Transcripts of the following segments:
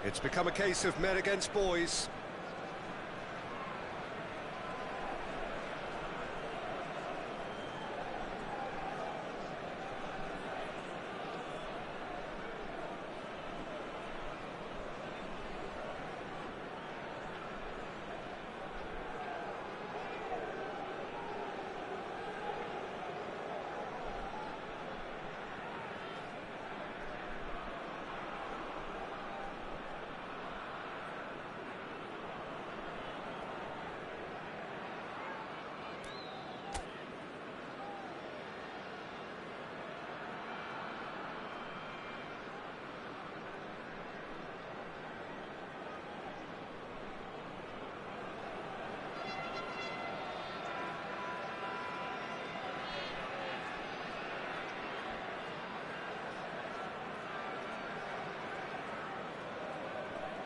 It's become a case of men against boys.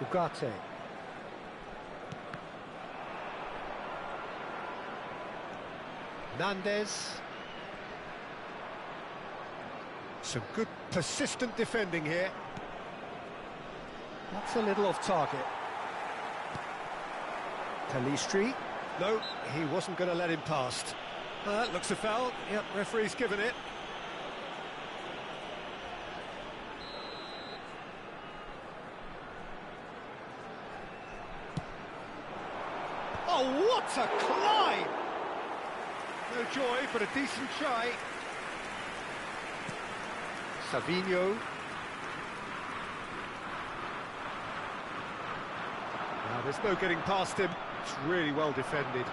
Ugarte. Nandez. Some good persistent defending here. That's a little off target. Calistri. No, he wasn't going to let him past. That looks a foul. Yep, referee's given it. Oh, what a climb! No joy, but a decent try. Savinho. Now, there's no getting past him. It's really well defended.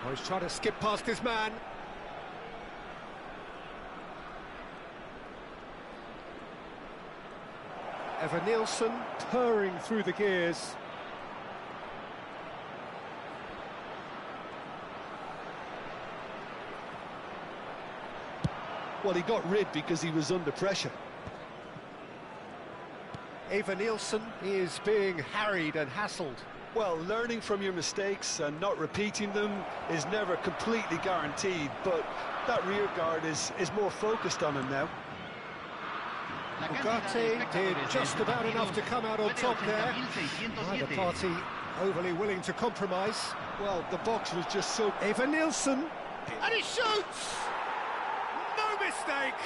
Oh, he's trying to skip past his man. Evan-Nielsen purring through the gears. Well, he got rid because he was under pressure. Evan-Nielsen is being harried and hassled. Well, learning from your mistakes and not repeating them is never completely guaranteed, but that rear guard is more focused on him now. Ugarte did just about enough to come out on top there. Neither party overly willing to compromise. Well, the box was just so... Evan-Nielsen, and he shoots! No mistake!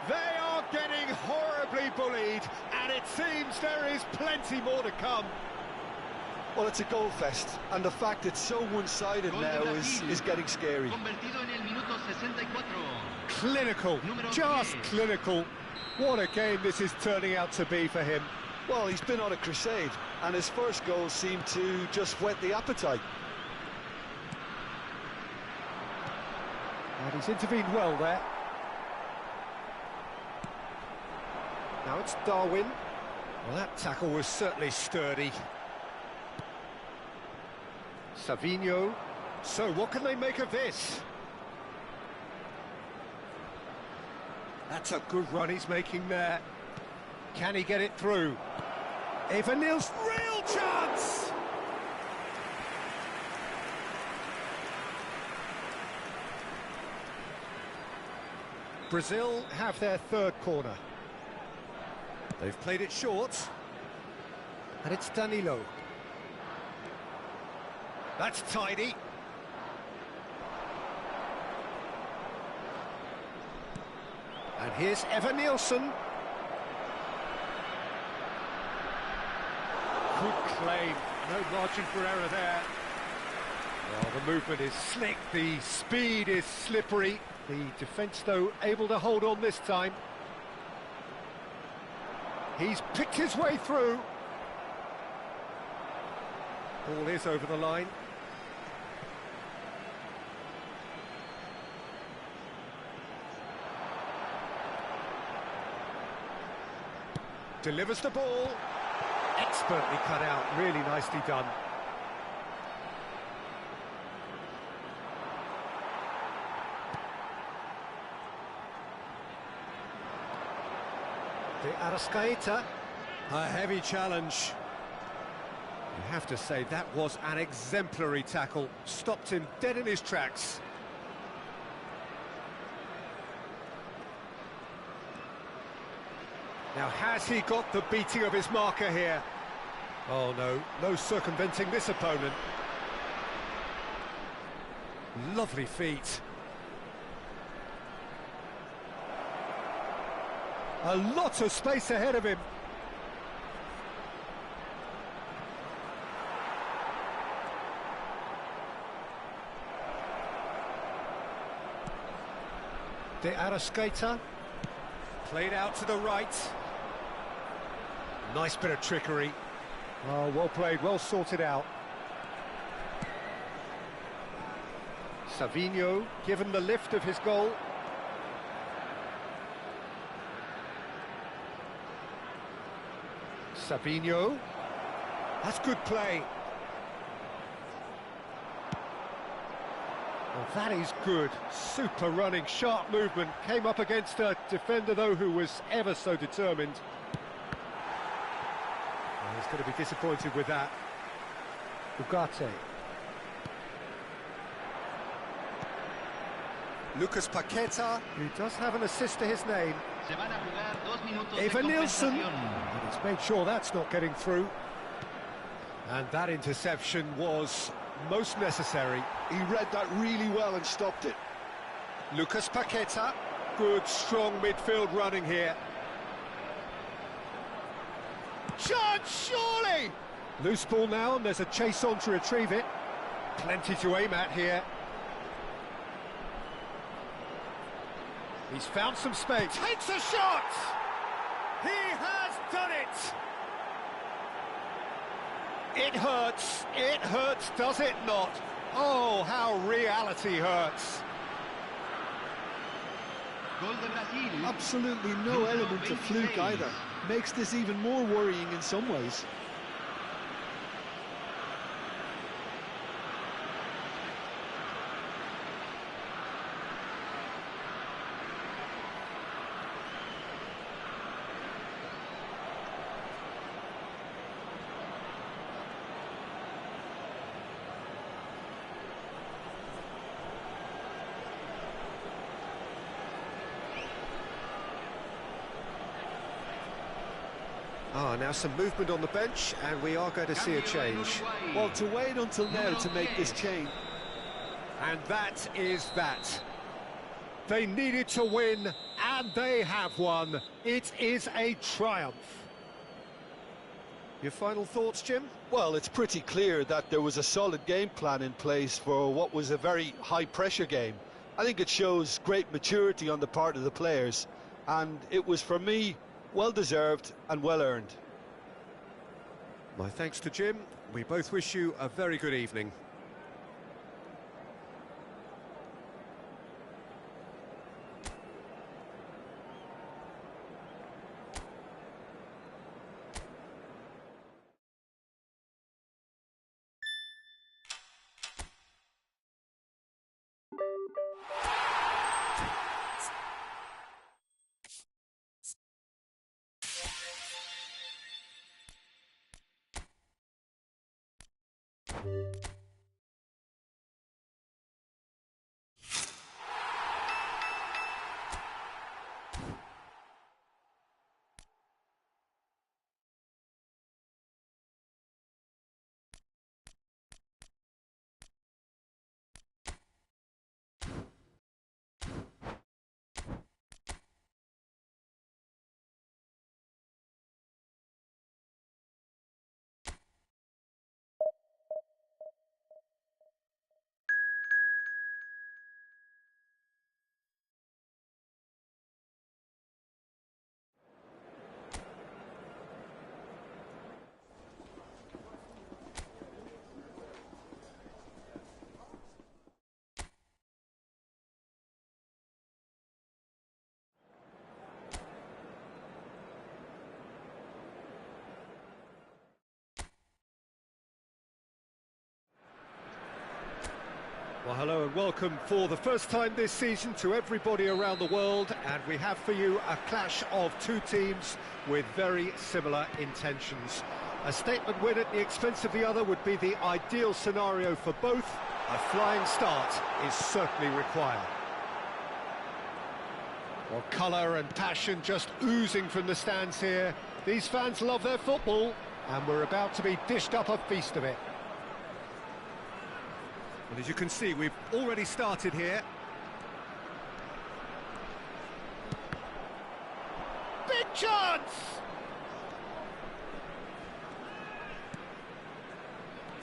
They are getting horribly bullied, and it seems there is plenty more to come. Well, it's a goal fest, and the fact it's so one-sided now is getting scary. Clinical, just clinical. What a game this is turning out to be for him. Well, he's been on a crusade, and his first goal seemed to just whet the appetite. And he's intervened well there. Now it's Darwin. Well, that tackle was certainly sturdy. Savinho. So what can they make of this? That's a good run he's making there. Can he get it through? Evan-Nielsen, real chance! Brazil have their third corner. They've played it short. And it's Danilo. That's tidy. And here's Evan-Nielsen. Good claim, no margin for error there. Well, the movement is slick, the speed is slippery. The defence, though, able to hold on this time. He's picked his way through. Ball is over the line. Delivers the ball. Expertly cut out, really nicely done. De Arrascaeta. A heavy challenge. You have to say that was an exemplary tackle. Stopped him dead in his tracks. Now, has he got the beating of his marker here? Oh, no, no circumventing this opponent. Lovely feet. A lot of space ahead of him. De Arrascaeta. Played out to the right. Nice bit of trickery. Oh, well played, well sorted out. Savinho, given the lift of his goal. Savinho. That's good play. Well, that is good. Super running, sharp movement. Came up against a defender, though, who was ever so determined. Well, he's going to be disappointed with that. Ugarte. Lucas Paqueta, who does have an assist to his name. Eva Nilsson. And he's made sure that's not getting through. And that interception was most necessary. He read that really well and stopped it. Lucas Paqueta, good, strong midfield running here. Chance, surely! Loose ball now, and there's a chase on to retrieve it. Plenty to aim at here. He's found some space. Takes a shot! He has done it! It hurts, does it not? Oh, how reality hurts. Absolutely no element of fluke either. Makes this even more worrying in some ways. Ah, now some movement on the bench, and we are going to see a change. Well, to wait until now to make this change. And that is that. They needed to win, and they have won. It is a triumph. Your final thoughts, Jim? Well, it's pretty clear that there was a solid game plan in place for what was a very high-pressure game. I think it shows great maturity on the part of the players, and it was, for me, well-deserved and well-earned. My thanks to Jim. We both wish you a very good evening. Well, hello and welcome for the first time this season to everybody around the world, and we have for you a clash of two teams with very similar intentions. A statement win at the expense of the other would be the ideal scenario for both. A flying start is certainly required. Well, colour and passion just oozing from the stands here. These fans love their football, and we're about to be dished up a feast of it. Well, as you can see, we've already started here. Big chance!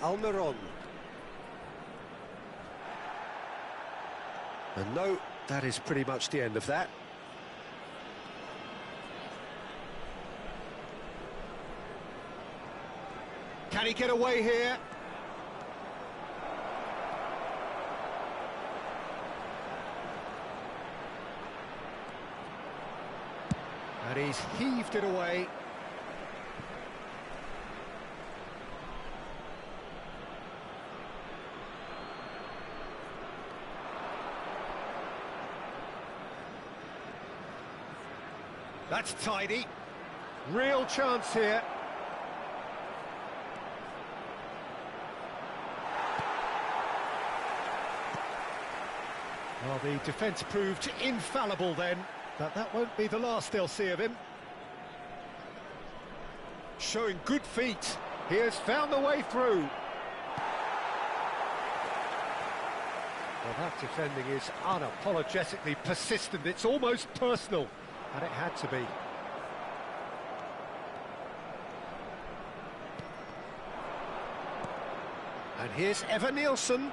Almiron. And no, that is pretty much the end of that. Can he get away here? And he's heaved it away. That's tidy. Real chance here. Well, the defence proved infallible then, but that won't be the last they'll see of him. Showing good feet. He has found the way through. Well, that defending is unapologetically persistent. It's almost personal, and it had to be. And here's Evan Nielsen.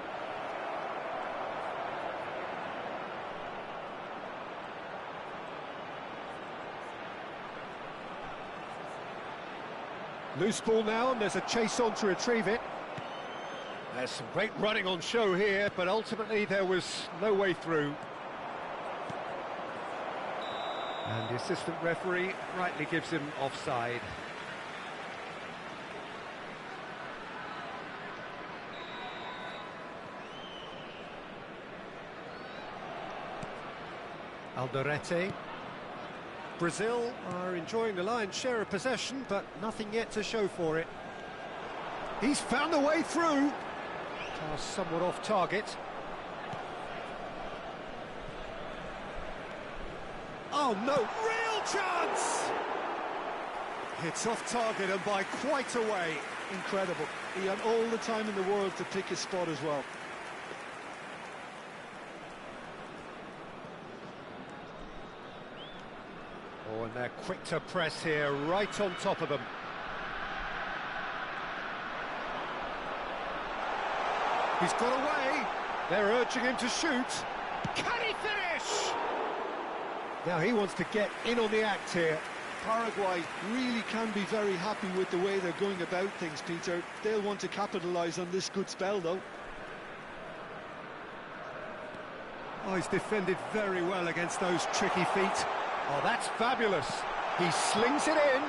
Loose ball now, and there's a chase on to retrieve it. There's some great running on show here, but ultimately there was no way through. And the assistant referee rightly gives him offside. Alderete. Brazil are enjoying the lion's share of possession, but nothing yet to show for it. He's found the way through. Pass somewhat off target. Oh no, real chance! It's off target and by quite a way. Incredible. He had all the time in the world to pick his spot as well. Oh, and they're quick to press here, right on top of them. He's got away. They're urging him to shoot. Can he finish? Now he wants to get in on the act here. Paraguay really can be very happy with the way they're going about things, Peter. They'll want to capitalise on this good spell, though. Oh, he's defended very well against those tricky feet. Oh, that's fabulous. He slings it in.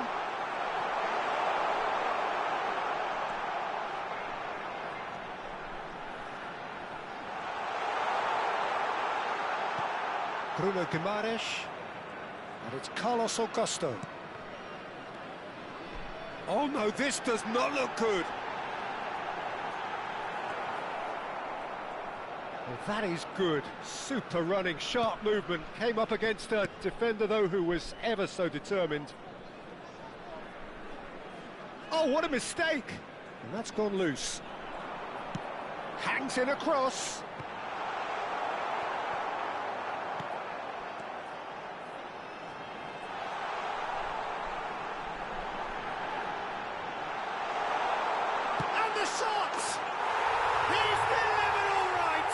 Bruno Guimaraes. And it's Carlos Augusto. Oh no, this does not look good. Well, that is good. Super running, sharp movement. Came up against a defender, though, who was ever so determined. Oh, what a mistake! And that's gone loose. Hangs in across. And the shot! He's delivered all right!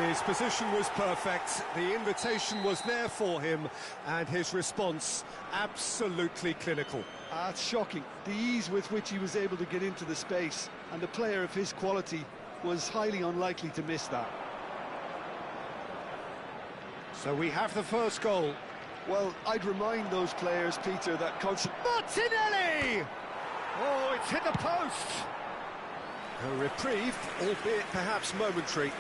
His position was perfect, the invitation was there for him, and his response absolutely clinical. It's shocking, the ease with which he was able to get into the space, and a player of his quality was highly unlikely to miss that. So we have the first goal. Well, I'd remind those players, Peter, that Martinelli! Oh, it's hit the post! A reprieve, albeit perhaps momentary.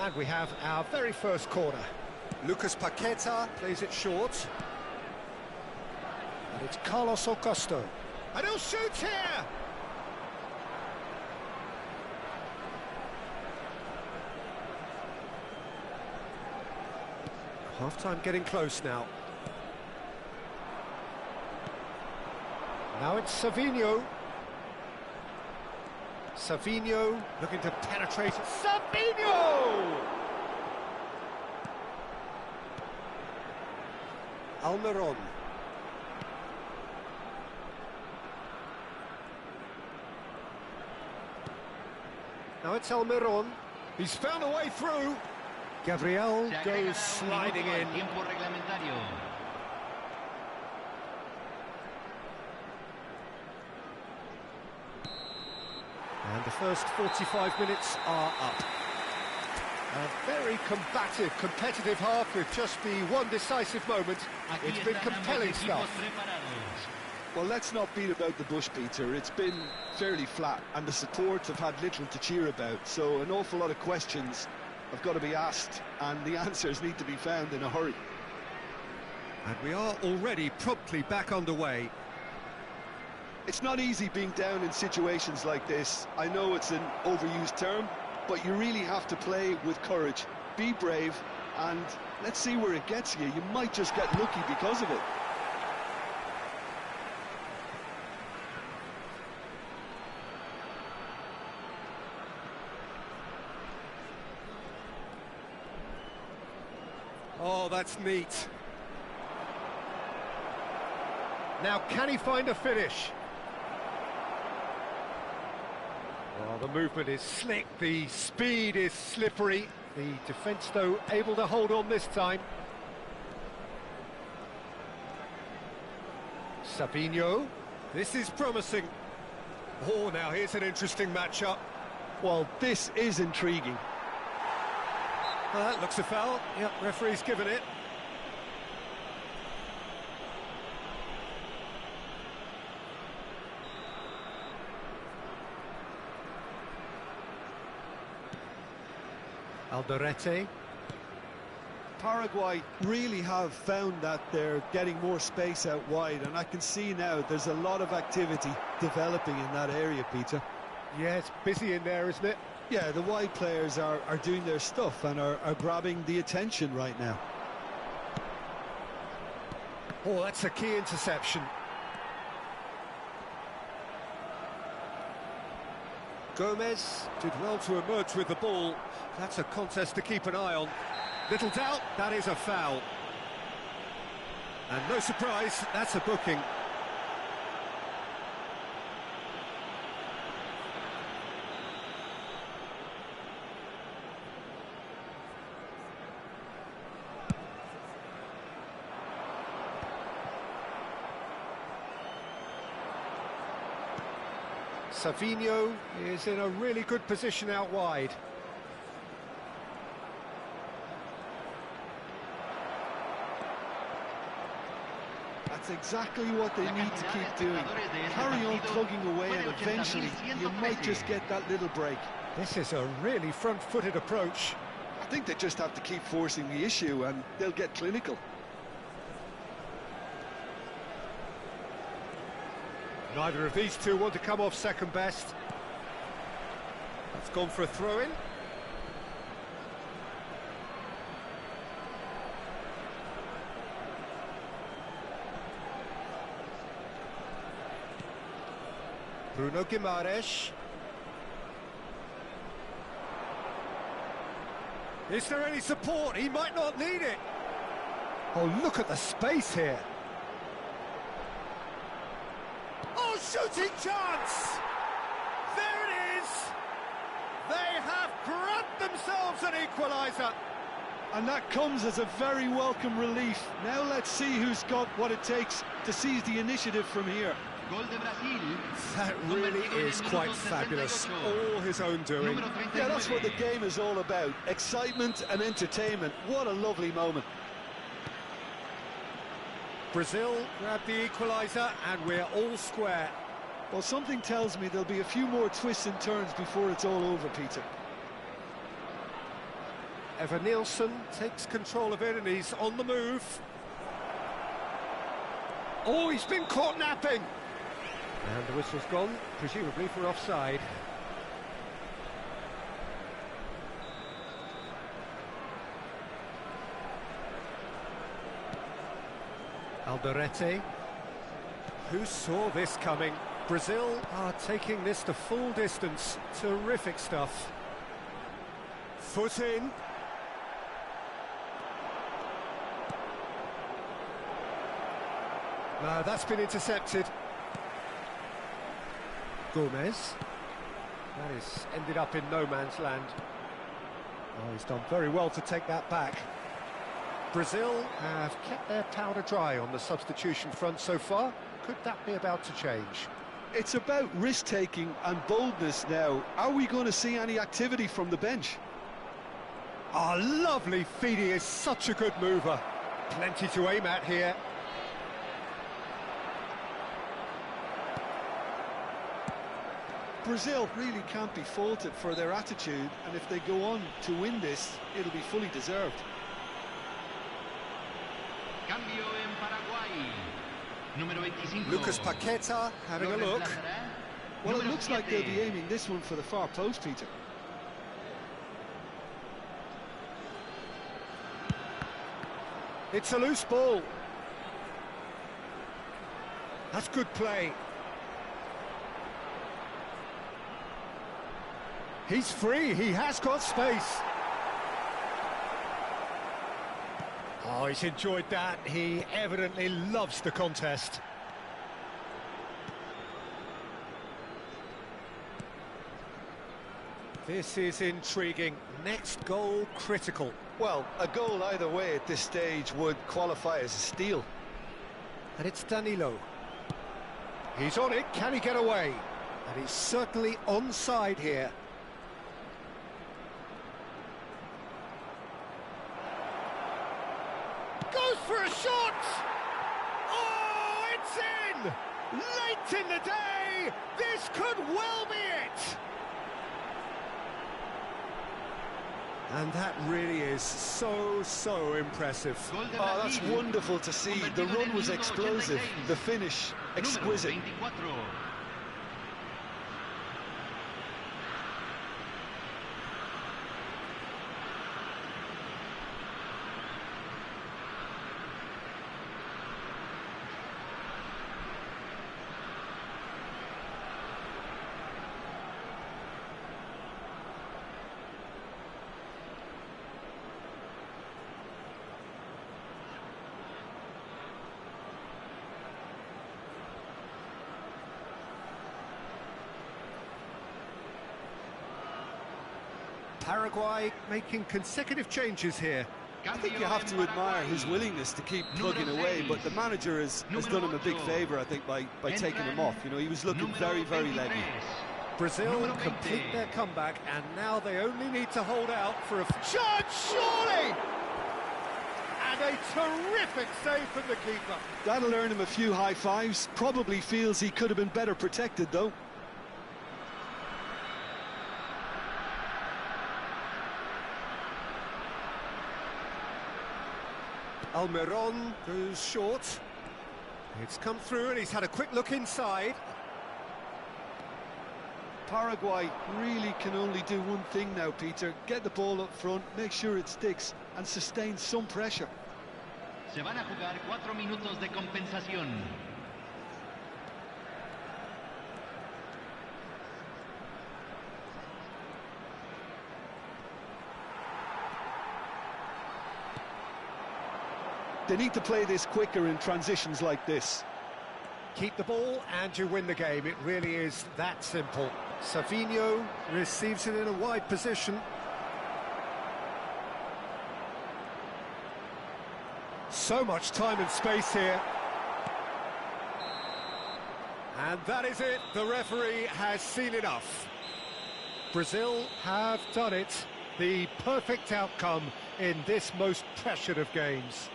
And we have our very first corner. Lucas Paqueta plays it short. And it's Carlos Augusto. And he'll shoot here! Half-time getting close now. Now it's Savinho. Savinho looking to penetrate. Savinho! Almiron. Now it's Almiron. He's found a way through. Gabriel goes sliding in. And the first 45 minutes are up. A very combative, competitive half with just the one decisive moment. It's been compelling stuff. Well, let's not beat about the bush, Peter. It's been fairly flat, and the supports have had little to cheer about. So an awful lot of questions have got to be asked, and the answers need to be found in a hurry. And we are already promptly back underway. It's not easy being down in situations like this. I know it's an overused term, but you really have to play with courage. Be brave, and let's see where it gets you. You might just get lucky because of it. Oh, that's neat. Now, can he find a finish? Well, the movement is slick, the speed is slippery. The defence, though, able to hold on this time. Savinho, this is promising. Oh, now here's an interesting matchup. Well, this is intriguing. Well, that looks a foul. Yep, referee's given it. Alderete. Paraguay really have found that they're getting more space out wide, and I can see now there's a lot of activity developing in that area, Peter. Yeah, it's busy in there, isn't it? Yeah, the wide players are doing their stuff and are grabbing the attention right now. Oh, that's a key interception. Gomez did well to emerge with the ball. That's a contest to keep an eye on. Little doubt, that is a foul. And no surprise, that's a booking. Savinho is in a really good position out wide. That's exactly what they need to keep doing. Carry on plugging away, and eventually you might just get that little break. This is a really front-footed approach. I think they just have to keep forcing the issue and they'll get clinical. Neither of these two want to come off second best. That's gone for a throw-in. Bruno Guimaraes. Is there any support? He might not need it. Oh, look at the space here. Oh, shooting chance! There it is! They have grabbed themselves an equaliser. And that comes as a very welcome relief. Now let's see who's got what it takes to seize the initiative from here. That really is quite fabulous. All his own doing. Yeah, that's what the game is all about. Excitement and entertainment. What a lovely moment. Brazil grabbed the equaliser and we're all square. Well, something tells me there'll be a few more twists and turns before it's all over, Peter. Evan Nielsen takes control of it and he's on the move. Oh, he's been caught napping. And the whistle's gone, presumably for offside. Alderete. Who saw this coming? Brazil are taking this the full distance. Terrific stuff. Foot in. That's been intercepted. Gomez. That is ended up in no man's land. Oh, he's done very well to take that back. Brazil have kept their powder dry on the substitution front so far. Could that be about to change? It's about risk-taking and boldness now. Are we going to see any activity from the bench? Oh, lovely feed. He is such a good mover. Plenty to aim at here. Brazil really can't be faulted for their attitude, and if they go on to win this, it'll be fully deserved. Cambio en Paraguay. Número 25. Lucas Paqueta having a look. Well, it looks like they'll be aiming this one for the far post, Peter. It's a loose ball. That's good play. He's free, he has got space. Oh, he's enjoyed that. He evidently loves the contest. This is intriguing. Next goal critical. Well, a goal either way at this stage would qualify as a steal. And it's Danilo. He's on it, can he get away? And he's certainly onside here. Goes for a shot! Oh, it's in! Late in the day, this could well be it! And that really is so impressive. Oh, that's wonderful to see. The run was explosive, the finish exquisite. Paraguay making consecutive changes here. I think you have to admire his willingness to keep plugging away, but the manager has done him a big favour, I think, by taking him off. You know, he was looking very leggy. Brazil complete their comeback, and now they only need to hold out for a chance, surely! And a terrific save from the keeper. That'll earn him a few high fives. Probably feels he could have been better protected, though. Almiron goes short. It's come through and he's had a quick look inside. Paraguay really can only do one thing now, Peter. Get the ball up front, make sure it sticks, and sustain some pressure. Se van a jugar 4 minutos de compensación. They need to play this quicker in transitions like this. Keep the ball and you win the game. It really is that simple. Savinho receives it in a wide position. So much time and space here. And that is it. The referee has seen enough. Brazil have done it. The perfect outcome in this most pressured of games.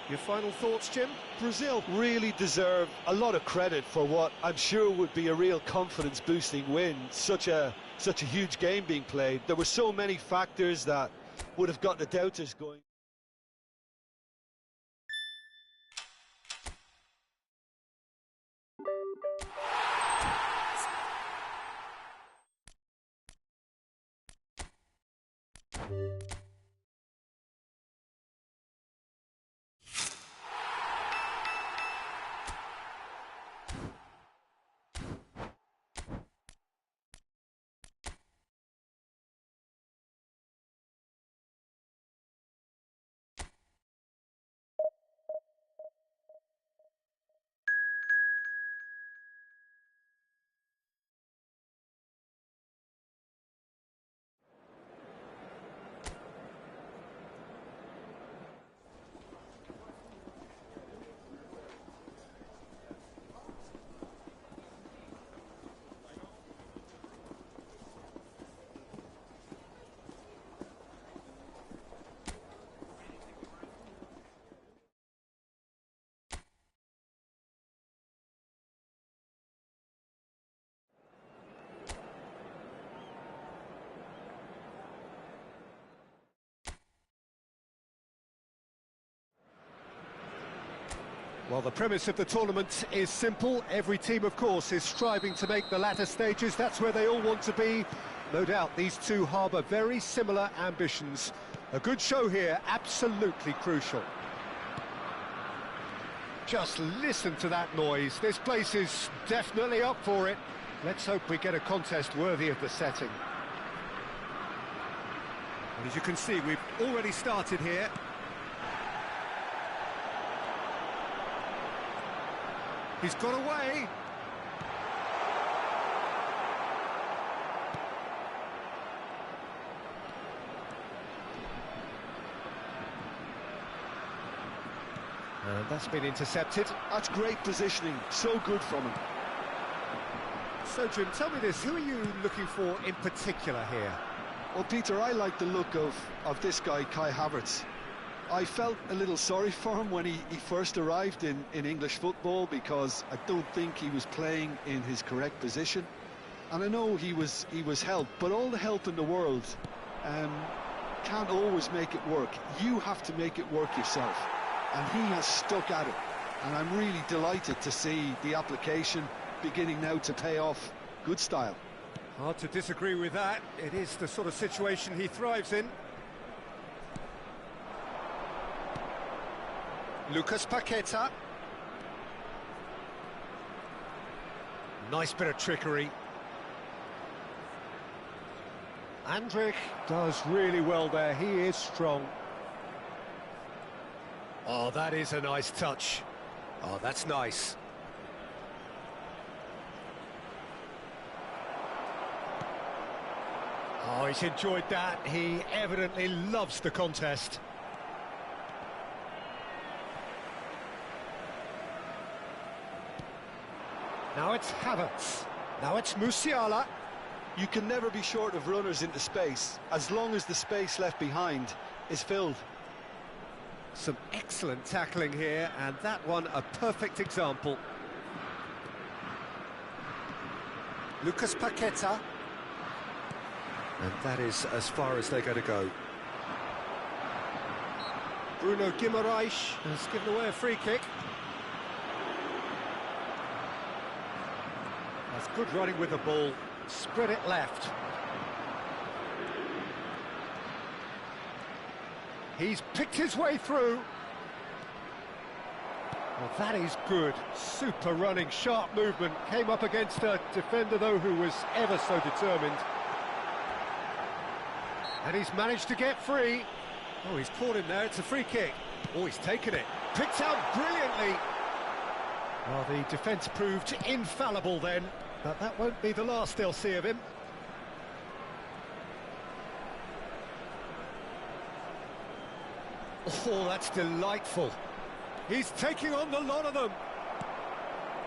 Your final thoughts, Jim? Brazil really deserve a lot of credit for what I'm sure would be a real confidence-boosting win. Such a huge game being played. There were so many factors that would have got the doubters going. Well, the premise of the tournament is simple. Every team, of course, is striving to make the latter stages. That's where they all want to be. No doubt these two harbour very similar ambitions. A good show here, absolutely crucial. Just listen to that noise. This place is definitely up for it. Let's hope we get a contest worthy of the setting. And as you can see, we've already started here. He's got away. And that's been intercepted. That's great positioning, so good from him. So, Jim, tell me this, who are you looking for in particular here? Well, Peter, I like the look of this guy, Kai Havertz. I felt a little sorry for him when he first arrived in English football, because I don't think he was playing in his correct position. And I know he was helped, but all the help in the world can't always make it work. You have to make it work yourself. And he has stuck at it. And I'm really delighted to see the application beginning now to pay off. Good style. Hard to disagree with that. It is the sort of situation he thrives in. Lucas Paqueta. Nice bit of trickery. Andrich does really well there. He is strong. Oh, that is a nice touch. Oh, that's nice. Oh, he's enjoyed that. He evidently loves the contest. Now it's Havertz. Now it's Musiala. You can never be short of runners into space, as long as the space left behind is filled. Some excellent tackling here, and that one a perfect example. Lucas Paqueta. And that is as far as they're going to go. Bruno Guimaraes has given away a free kick. That's good running with the ball. Spread it left. He's picked his way through. Well, that is good. Super running, sharp movement. Came up against a defender, though, who was ever so determined. And he's managed to get free. Oh, he's caught him there. It's a free kick. Oh, he's taken it. Picked out brilliantly. Well, the defence proved infallible then, but that won't be the last they'll see of him. Oh, that's delightful. He's taking on the lot of them.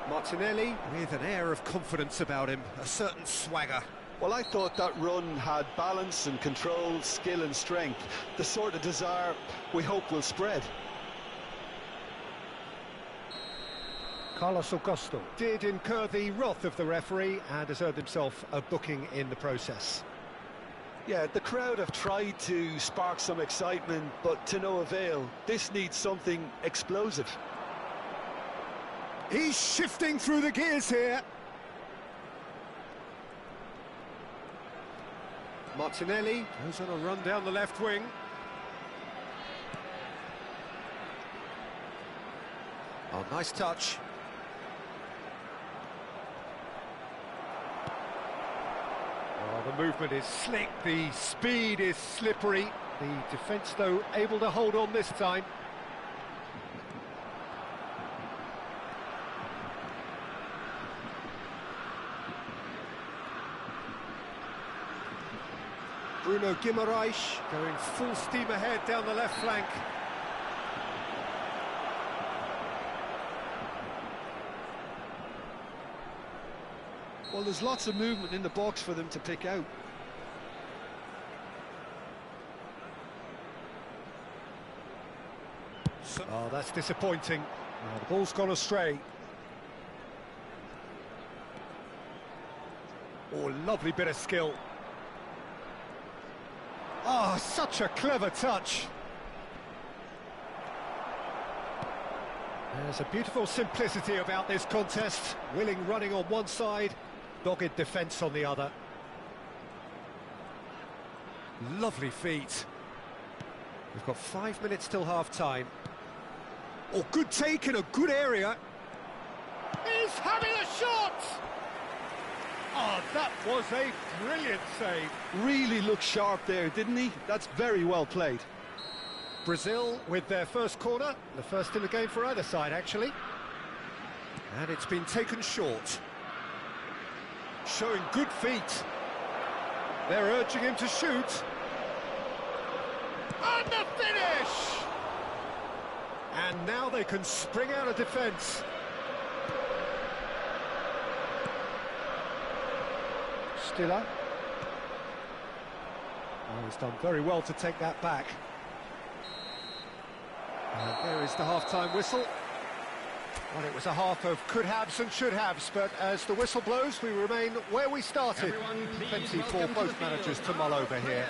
Martinelli with an air of confidence about him, a certain swagger. Well, I thought that run had balance and control, skill and strength, the sort of desire we hope will spread. Carlos Augusto did incur the wrath of the referee and has earned himself a booking in the process. Yeah, the crowd have tried to spark some excitement, but to no avail. This needs something explosive. He's shifting through the gears here. Martinelli goes on a run down the left wing. Oh, nice touch. Oh, the movement is slick, the speed is slippery. The defence, though, able to hold on this time. Bruno Guimaraes going full steam ahead down the left flank. Well, there's lots of movement in the box for them to pick out. Oh, that's disappointing. Oh, the ball's gone astray. Oh, lovely bit of skill. Oh, such a clever touch. There's a beautiful simplicity about this contest. Willing running on one side, dogged defence on the other. Lovely feet. We've got 5 minutes till half-time. Oh, good take in a good area. He's having a shot! Oh, that was a brilliant save. Really looked sharp there, didn't he? That's very well played. Brazil with their first corner, the first in the game for either side, actually. And it's been taken short. Showing good feet. They're urging him to shoot. And the finish! And now they can spring out of defence. Stiller. Oh, he's done very well to take that back. And there is the half-time whistle. Well, it was a half of could-haves and should-haves, but as the whistle blows, we remain where we started. Plenty for both managers to mull over here.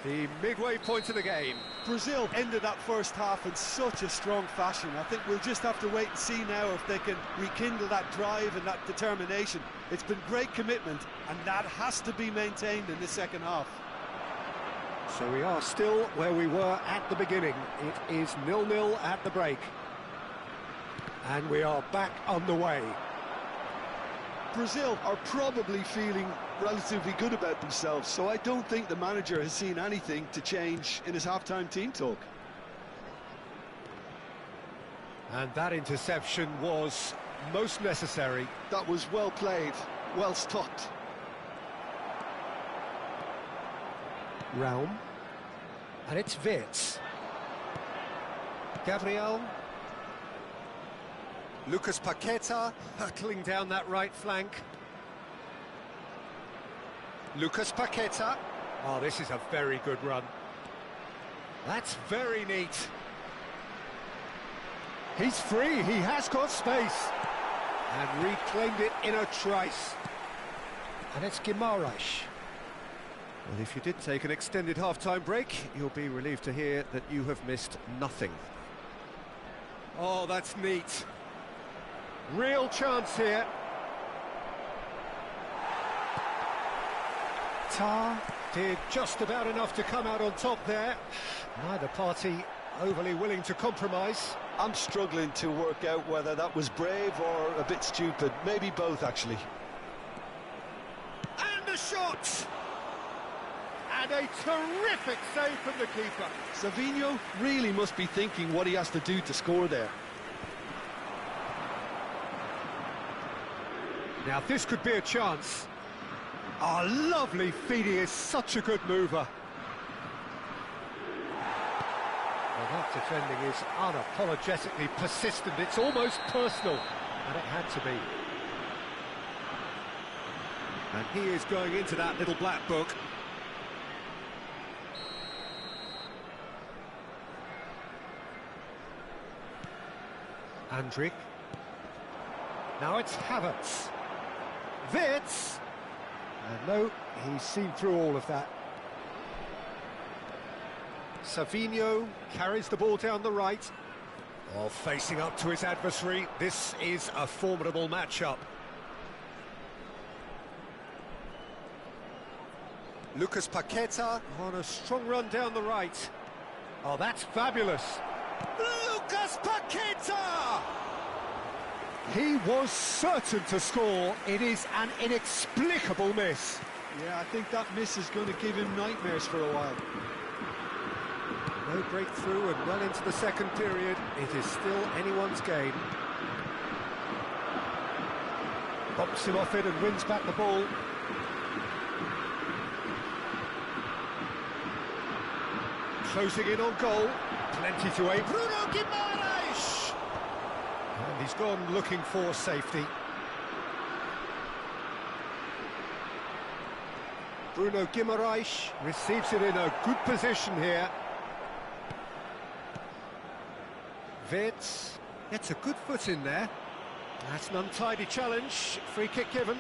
The midway point of the game. Brazil ended that first half in such a strong fashion. I think we'll just have to wait and see now if they can rekindle that drive and that determination. It's been great commitment, and that has to be maintained in the second half. So we are still where we were at the beginning. It is 0-0 at the break. And we are back underway. Brazil are probably feeling relatively good about themselves, so I don't think the manager has seen anything to change in his half-time team talk. And that interception was most necessary. That was well played, well stopped. Raum. And it's Wirtz. Gabriel. Lucas Paqueta hurtling down that right flank. Lucas Paqueta. Oh, this is a very good run. That's very neat. He's free, he has got space. And reclaimed it in a trice. And it's Guimaraes. Well, if you did take an extended half-time break, you'll be relieved to hear that you have missed nothing. Oh, that's neat. Real chance here. Tar did just about enough to come out on top there. Neither party overly willing to compromise. I'm struggling to work out whether that was brave or a bit stupid. Maybe both, actually. And a shot! And a terrific save from the keeper. Savinho really must be thinking what he has to do to score there. Now this could be a chance. Oh, lovely feet, he is such a good mover. Well, that defending is unapologetically persistent, it's almost personal, and it had to be. And he is going into that little black book. Andrik. Now it's Havertz. Wirtz. And no, he's seen through all of that. Savinho carries the ball down the right. Oh, facing up to his adversary. This is a formidable matchup. Lucas Paqueta on a strong run down the right. Oh, that's fabulous. Lucas Paqueta! He was certain to score. It is an inexplicable miss. Yeah, I think that miss is going to give him nightmares for a while. No breakthrough and well into the second period. It is still anyone's game. Bumps him off it and wins back the ball. Closing in on goal. Plenty to aim. Bruno Guimaraes! And he's gone looking for safety. Bruno Guimaraes receives it in a good position here. Wirtz gets a good foot in there. That's an untidy challenge. Free kick given.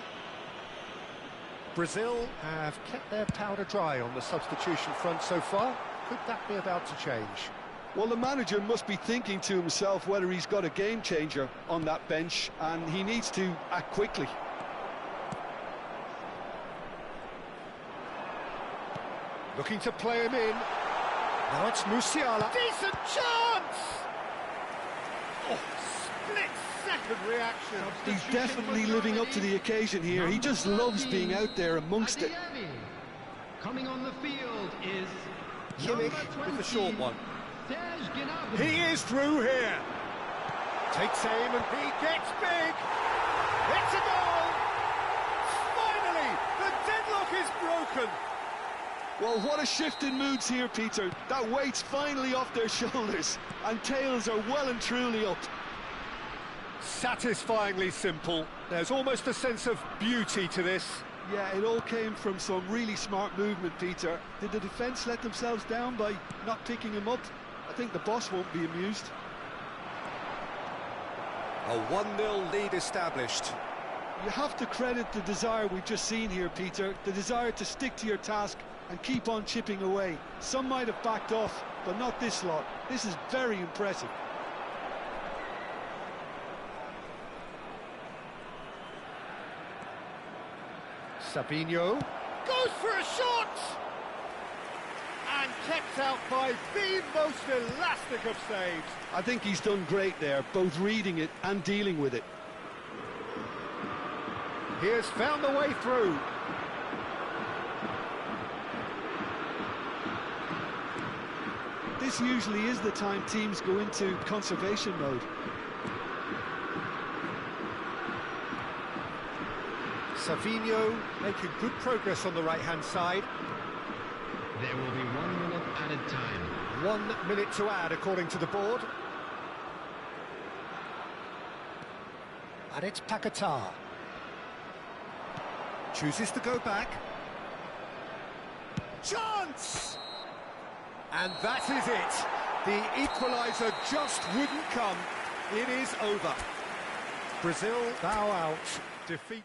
Brazil have kept their powder dry on the substitution front so far. Could that be about to change? Well, the manager must be thinking to himself whether he's got a game changer on that bench, and he needs to act quickly. Looking to play him in. Now it's Musiala. Decent chance! Oh, split-second reaction. He's definitely living up to the occasion here. He just loves being out there amongst it. Coming on the field is Kimmich with the short one. He is through here. Takes aim and he gets big. It's a goal! Finally, the deadlock is broken. Well, what a shift in moods here, Peter. That weight's finally off their shoulders, and tails are well and truly up. Satisfyingly simple. There's almost a sense of beauty to this. Yeah, it all came from some really smart movement, Peter. Did the defence let themselves down by not picking him up? I think the boss won't be amused. A 1-0 lead established. You have to credit the desire we've just seen here, Peter. The desire to stick to your task and keep on chipping away. Some might have backed off, but not this lot. This is very impressive. Sabinho goes for a shot! And kept out by the most elastic of saves. I think he's done great there, both reading it and dealing with it. He has found the way through. This usually is the time teams go into conservation mode. Savinho making good progress on the right-hand side. There will be 1 minute added time. 1 minute to add, according to the board. And it's Paquetá. Chooses to go back. Chance! And that is it. The equaliser just wouldn't come. It is over. Brazil bow out. Defeat.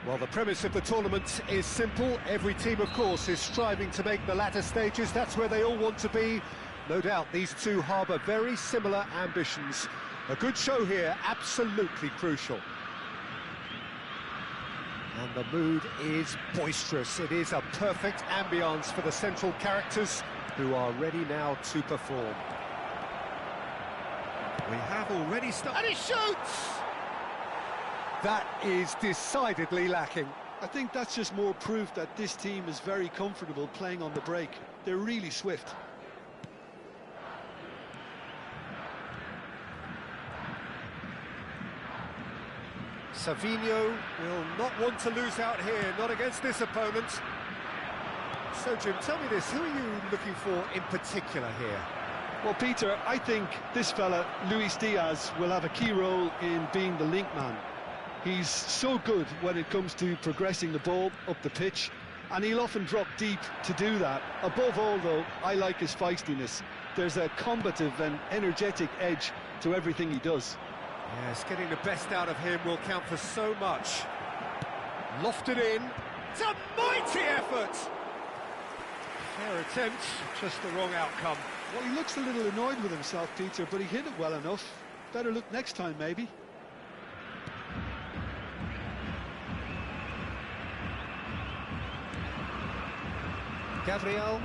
Well, the premise of the tournament is simple. Every team, of course, is striving to make the latter stages. That's where they all want to be. No doubt these two harbour very similar ambitions. A good show here, absolutely crucial. And the mood is boisterous. It is a perfect ambience for the central characters who are ready now to perform. We have already started. And he shoots! That is decidedly lacking. I think that's just more proof that this team is very comfortable playing on the break. They're really swift. Savinho will not want to lose out here, not against this opponent. So, Jim, tell me this, who are you looking for in particular here? Well, Peter, I think this fella, Luis Diaz, will have a key role in being the link man. He's so good when it comes to progressing the ball up the pitch, and he'll often drop deep to do that. Above all, though, I like his feistiness. there's a combative and energetic edge to everything he does. Yes, getting the best out of him will count for so much. Lofted in. It's a mighty effort! Fair attempt, just the wrong outcome. Well, he looks a little annoyed with himself, Peter, but he hit it well enough. Better look next time, maybe. Gabriel,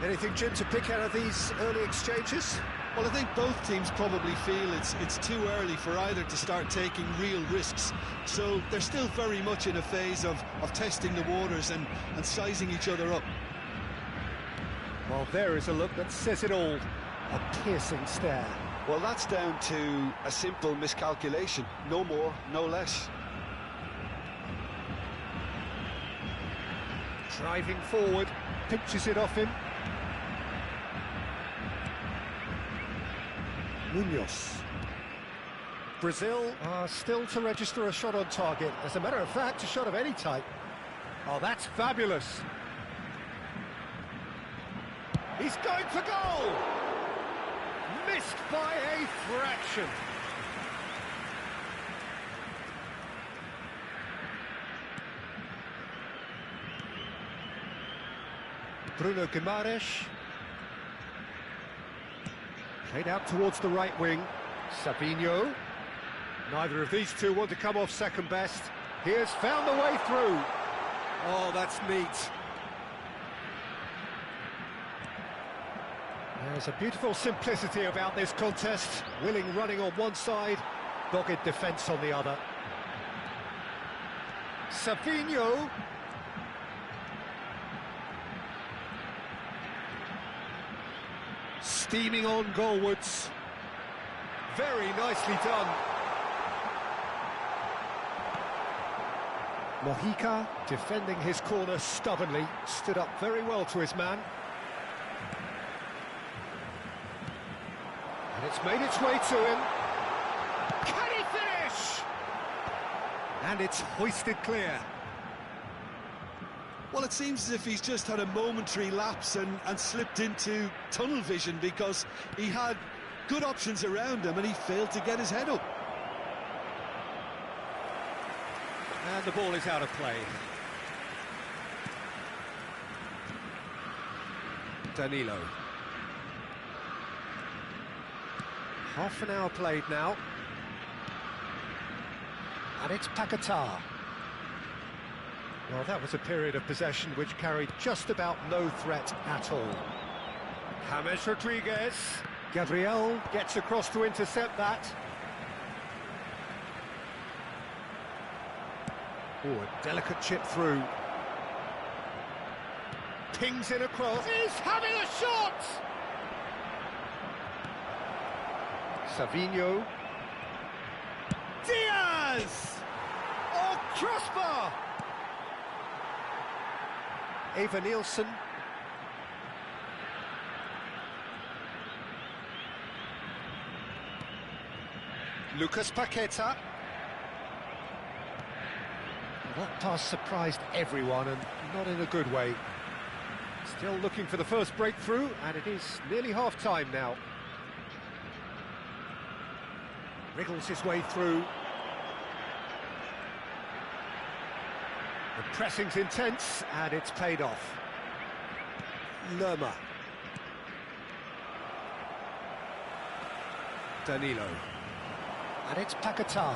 anything, Jim, to pick out of these early exchanges? Well, I think both teams probably feel it's too early for either to start taking real risks. So they're still very much in a phase of testing the waters and sizing each other up. Well, there is a look that says it all. A piercing stare. Well, that's down to a simple miscalculation. No more, no less. Driving forward, pinches it off him. Munoz. Brazil are still to register a shot on target. As a matter of fact, a shot of any type. Oh, that's fabulous. He's going for goal! Missed by a fraction. Bruno Guimaraes. Played out towards the right wing. Savinho. Neither of these two want to come off second best. He has found the way through. Oh, that's neat. There's a beautiful simplicity about this contest. Willing running on one side, dogged defence on the other. Savinho. Steaming on goalwards. Very nicely done. Mojica defending his corner stubbornly. Stood up very well to his man. And it's made its way to him. Can he finish? And it's hoisted clear. Well, it seems as if he's just had a momentary lapse and slipped into tunnel vision, because he had good options around him and he failed to get his head up. And the ball is out of play. Danilo. Half an hour played now. And it's Paquetá. Well, that was a period of possession which carried just about no threat at all. James Rodriguez. Gabriel gets across to intercept that. Oh, a delicate chip through. Pings in across. He's having a shot! Savinho. Diaz! Oh, crossbar! Eva Nielsen. Lucas Paquetá. That pass surprised everyone, and not in a good way. Still looking for the first breakthrough, and it is nearly half-time now. Wriggles his way through. The pressing's intense, and it's paid off. Lerma. Danilo. And it's Paquetá.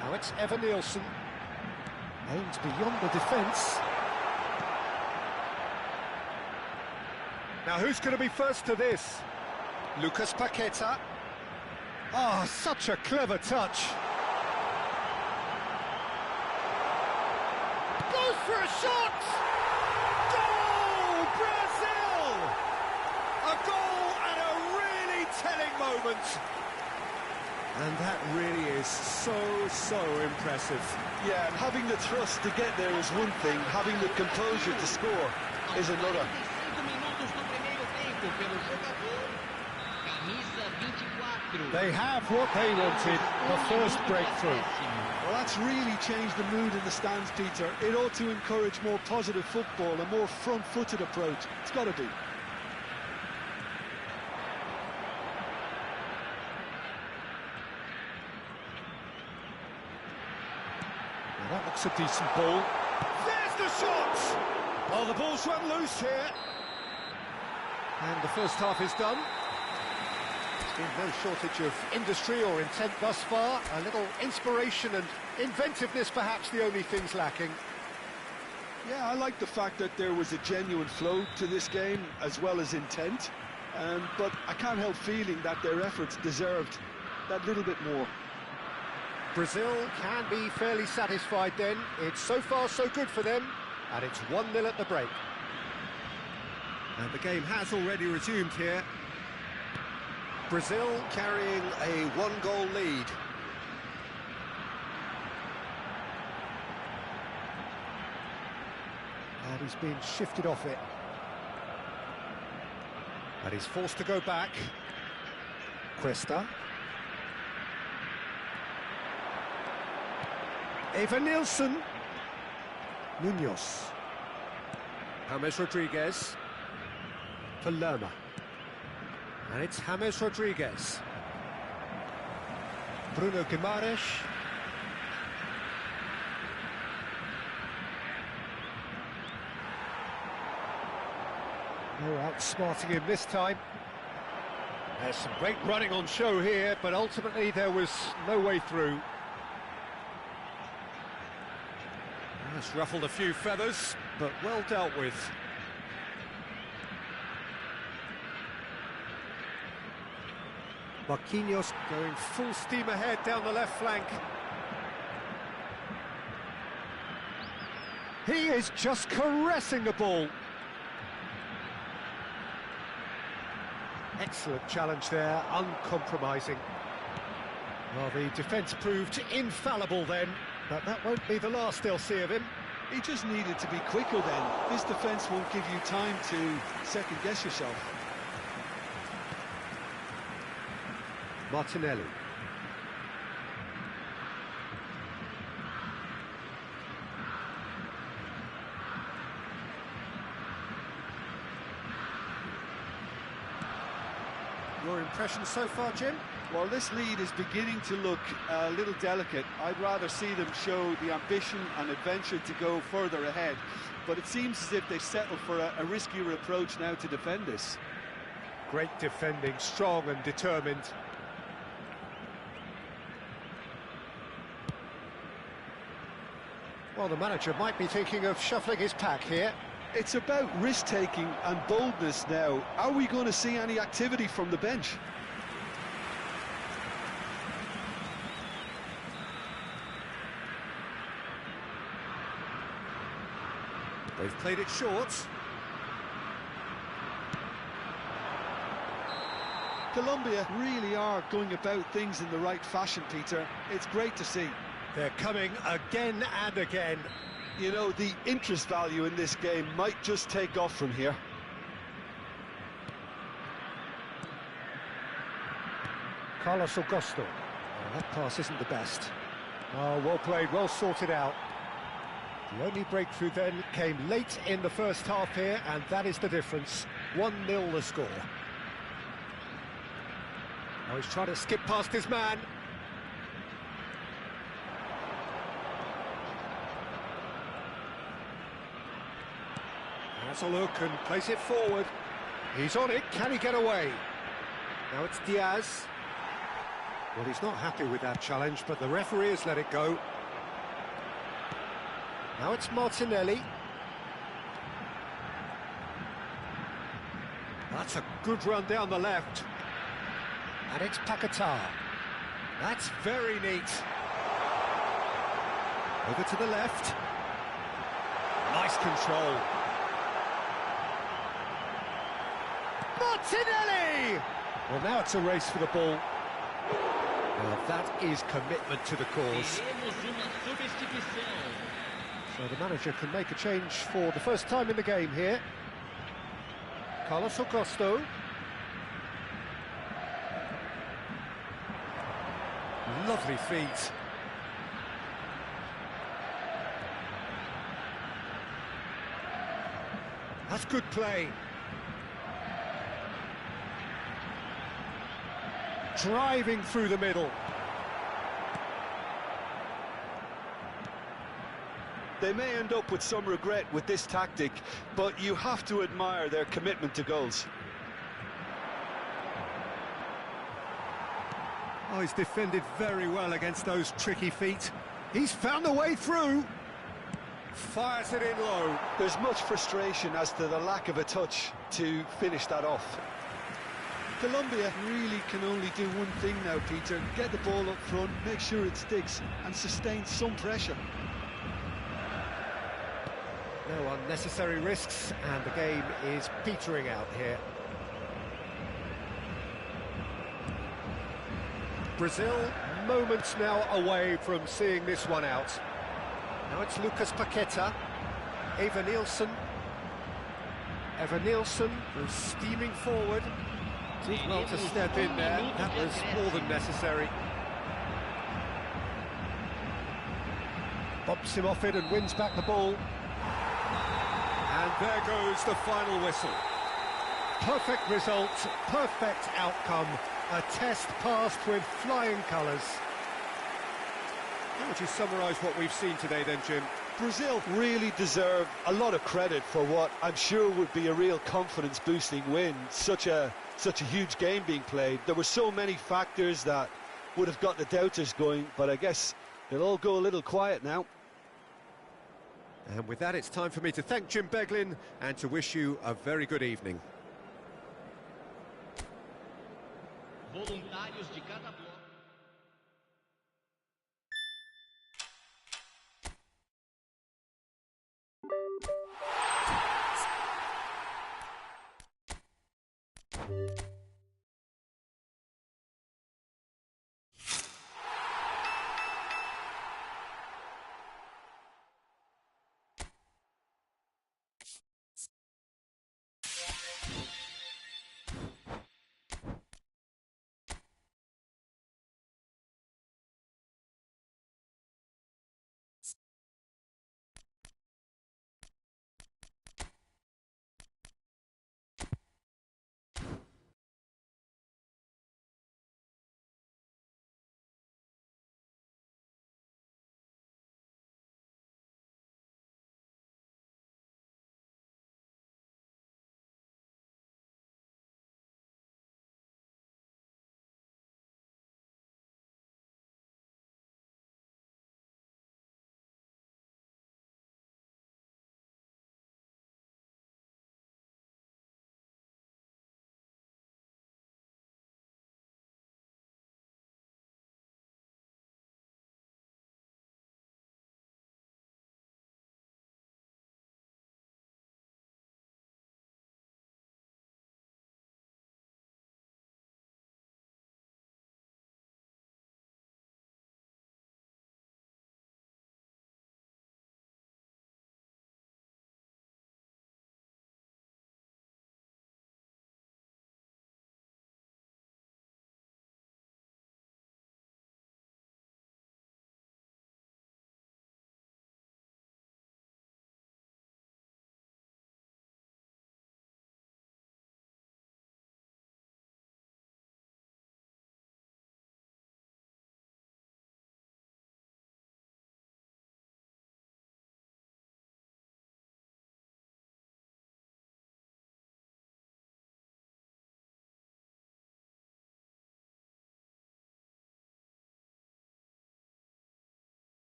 Now it's Eva Nielsen. Aimed beyond the defence. Now who's going to be first to this? Lucas Paquetá. Oh, such a clever touch. Goes for a shot! Goal, Brazil! A goal at a really telling moment. And that really is so impressive. Yeah, and having the thrust to get there is one thing, having the composure to score is another. They have what they wanted, the first breakthrough. Well, that's really changed the mood in the stands, Peter. It ought to encourage more positive football, a more front-footed approach. It's got to be. That looks a decent ball. There's the shot! Oh, the ball's run loose here. And the first half is done. There's been no shortage of industry or intent thus far. A little inspiration and inventiveness, perhaps the only things lacking. Yeah, I like the fact that there was a genuine flow to this game, as well as intent. But I can't help feeling that their efforts deserved that little bit more. Brazil can be fairly satisfied then. It's so far so good for them, and it's 1-0 at the break. And the game has already resumed here. Brazil carrying a one-goal lead. And he's been shifted off it. And he's forced to go back. Cuesta. Eva Nilsson. Munoz. James Rodriguez. For Lerma. And it's James Rodriguez. Bruno Guimaraes. No outsmarting him this time. There's some great running on show here, but ultimately there was no way through. That's ruffled a few feathers, but well dealt with. Marquinhos going full steam ahead down the left flank. He is just caressing the ball. Excellent challenge there, uncompromising. Well, the defence proved infallible then, but that won't be the last they'll see of him. He just needed to be quicker then. This defence won't give you time to second-guess yourself. Martinelli. Your impression so far, Jim? Well, this lead is beginning to look a little delicate. I'd rather see them show the ambition and adventure to go further ahead. But it seems as if they've settled for a riskier approach now to defend this. Great defending, strong and determined. Well, the manager might be thinking of shuffling his pack here. It's about risk-taking and boldness now. Are we going to see any activity from the bench? They've played it short. Colombia really are going about things in the right fashion, Peter. It's great to see. They're coming again and again. You know, the interest value in this game might just take off from here. Carlos Augusto. Oh, that pass isn't the best. Oh, well played, well sorted out. The only breakthrough then came late in the first half here, and that is the difference. 1-0 the score. Now he's trying to skip past his man. Has a look and plays it forward. He's on it, can he get away? Now it's Diaz. Well, he's not happy with that challenge, but the referee has let it go. Now it's Martinelli. That's a good run down the left. And it's Paquetá. That's very neat. Over to the left. Nice control. Martinelli! Well, now it's a race for the ball. Well, that is commitment to the cause. So the manager can make a change for the first time in the game here. Carlos Augusto. Lovely feet. That's good play. Driving through the middle. They may end up with some regret with this tactic, but you have to admire their commitment to goals. Oh, he's defended very well against those tricky feet. He's found a way through. Fires it in low. There's much frustration as to the lack of a touch to finish that off. Colombia really can only do one thing now, Peter. Get the ball up front, make sure it sticks, and sustain some pressure. No unnecessary risks, and the game is petering out here. Brazil, moments now away from seeing this one out. Now it's Lucas Paqueta, Eva Nielsen. Eva Nielsen was steaming forward. Did well to step in there, that was more than necessary. Bumps him off it and wins back the ball. And there goes the final whistle. Perfect result, perfect outcome. A test passed with flying colours. How would you summarise what we've seen today then, Jim? Brazil really deserve a lot of credit for what I'm sure would be a real confidence-boosting win. Such a huge game being played. There were so many factors that would have got the doubters going, but I guess they'll all go a little quiet now. And with that, it's time for me to thank Jim Beglin and to wish you a very good evening. Voluntários de cada bloco.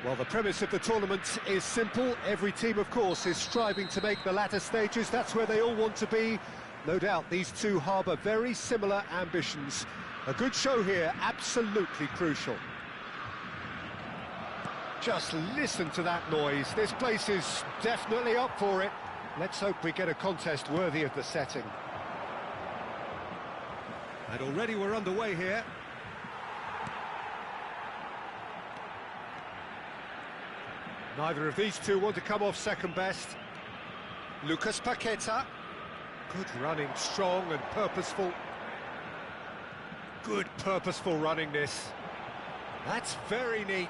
Well, the premise of the tournament is simple. Every team, of course, is striving to make the latter stages. That's where they all want to be. No doubt these two harbour very similar ambitions. A good show here, absolutely crucial. Just listen to that noise. This place is definitely up for it. Let's hope we get a contest worthy of the setting. And already we're underway here. Neither of these two want to come off second best. Lucas Paqueta. Good running, strong and purposeful. Good purposeful running this. That's very neat.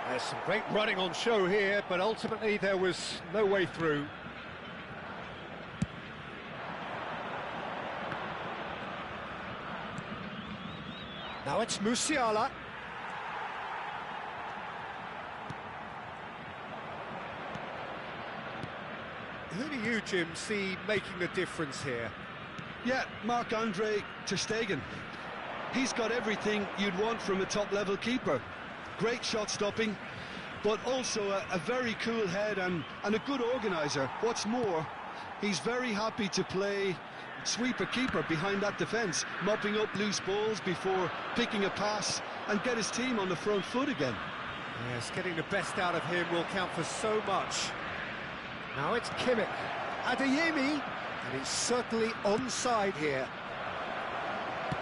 There's some great running on show here, but ultimately there was no way through. Now it's Musiala. Who do you, Jim, see making the difference here? Yeah, Marc-Andre ter Stegen. He's got everything you'd want from a top-level keeper. Great shot stopping, but also a very cool head and a good organiser. What's more, he's very happy to play sweeper keeper behind that defence, mopping up loose balls before picking a pass and get his team on the front foot again. Yes, getting the best out of him will count for so much. Now it's Kimmich. Adeyemi, and he's certainly onside here.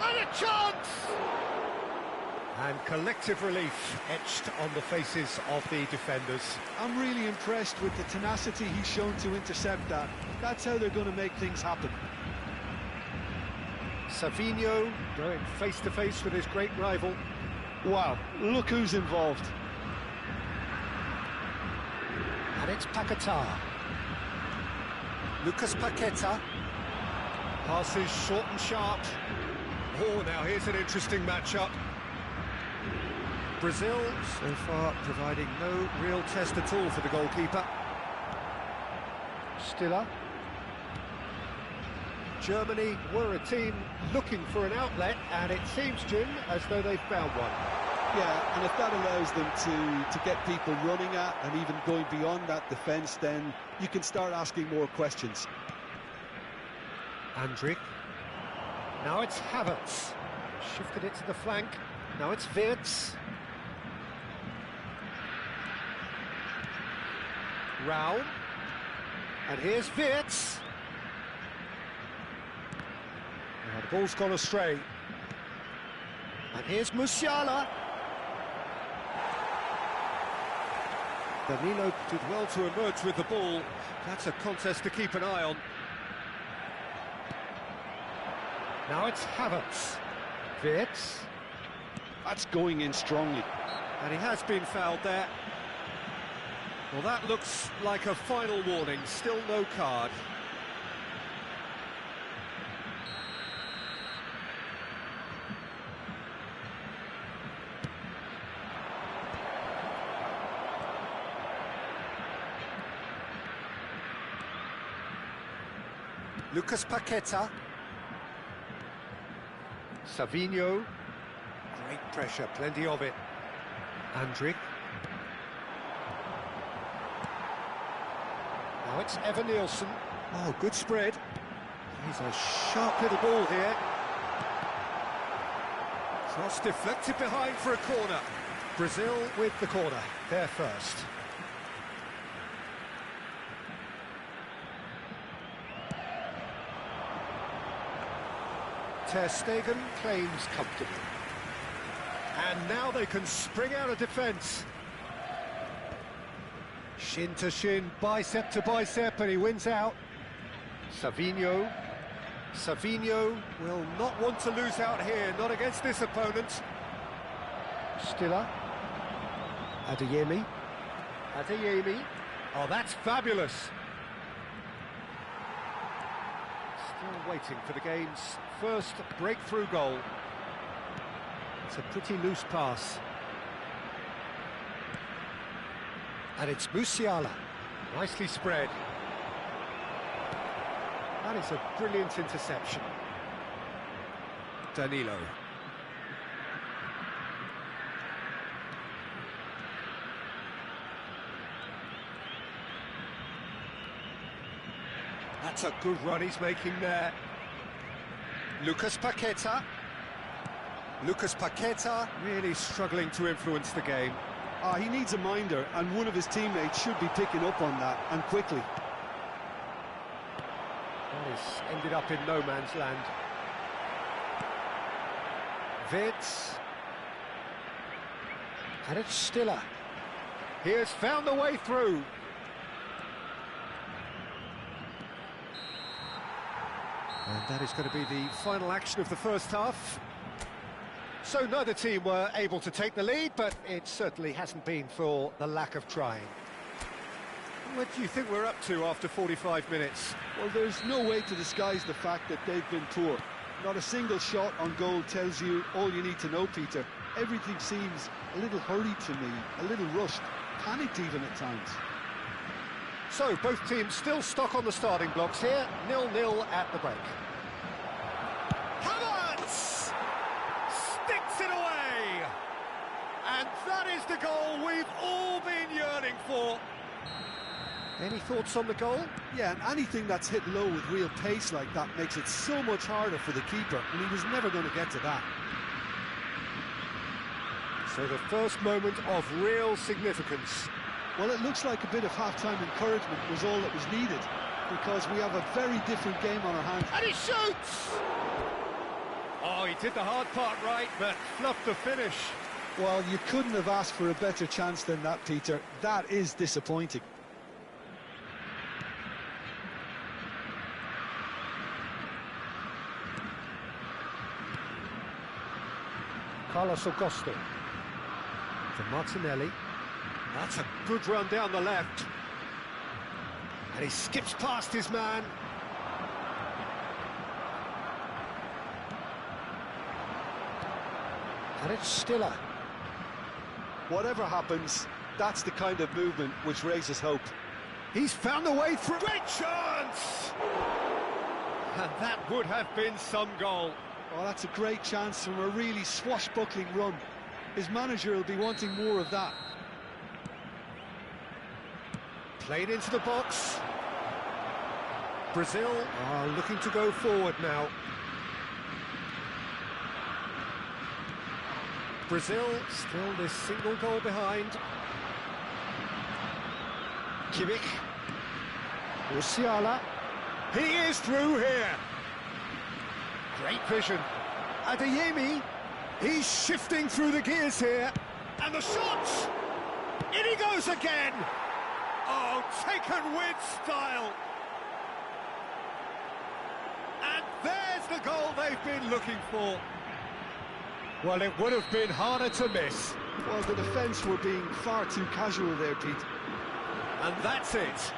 And a chance! And collective relief etched on the faces of the defenders. I'm really impressed with the tenacity he's shown to intercept that. That's how they're going to make things happen. Savinho going face-to-face with his great rival. Wow, look who's involved. And it's Paqueta. Lucas Paqueta. Passes short and sharp. Oh, now here's an interesting matchup. Brazil, so far, providing no real test at all for the goalkeeper. Stiller. Germany were a team looking for an outlet, and it seems, Jim, as though they've found one. Yeah, and if that allows them to get people running at and even going beyond that defence, then you can start asking more questions. Andrick. Now it's Havertz. Shifted it to the flank. Now it's Wirtz. Raul. And here's Wirtz. Now the ball's gone astray. And here's Musiala. Danilo did well to emerge with the ball. That's a contest to keep an eye on. Now it's Havertz. Wirtz. That's going in strongly. And he has been fouled there. Well, that looks like a final warning. Still no card. Lucas Paqueta. Savinho. Great pressure, plenty of it. Andrick. Now it's Evan Nielsen. Oh, good spread. He's a sharp little ball here. So it's deflected behind for a corner. Brazil with the corner. They're first. Ter Stegen claims comfortably. And now they can spring out of defence. Shin to shin, bicep to bicep, and he wins out. Savinho. Savinho will not want to lose out here, not against this opponent. Stiller. Adeyemi. Adeyemi. Oh, that's fabulous. Still waiting for the game's first breakthrough goal. It's a pretty loose pass. And it's Musiala. Nicely spread. That is a brilliant interception. Danilo. That's a good run he's making there. Lucas Paqueta. Lucas Paqueta really struggling to influence the game. He needs a minder, and one of his teammates should be picking up on that, and quickly. That has ended up in no man's land. Vitz. And it's Stiller. He has found a way through. And that is going to be the final action of the first half. So neither team were able to take the lead, but it certainly hasn't been for the lack of trying. What do you think we're up to after 45 minutes? Well, there's no way to disguise the fact that they've been poor. Not a single shot on goal tells you all you need to know, Peter. Everything seems a little hurried to me, a little rushed, panicked even at times. So, both teams still stuck on the starting blocks here, 0-0 at the break. Havertz! Sticks it away! And that is the goal we've all been yearning for. Any thoughts on the goal? Yeah, and anything that's hit low with real pace like that makes it so much harder for the keeper, and he was never going to get to that. So the first moment of real significance. Well, it looks like a bit of half-time encouragement was all that was needed, because we have a very different game on our hands. And he shoots! Oh, he did the hard part right, but fluffed the finish. Well, you couldn't have asked for a better chance than that, Peter. That is disappointing. Carlos Augusto. To Martinelli. That's a good run down the left. And he skips past his man. And it's Stiller. Whatever happens, that's the kind of movement which raises hope. He's found a way through. Great chance! And that would have been some goal. Oh, that's a great chance from a really swashbuckling run. His manager will be wanting more of that. Played into the box. Brazil are looking to go forward now. Brazil still this single goal behind. Kimmich. Musiala. He is through here. Great vision. Adeyemi. He's shifting through the gears here. And the shot! In he goes again! Oh, taken with style. And there's the goal they've been looking for. Well, it would have been harder to miss. Well, the defence were being far too casual there, Pete. And that's it.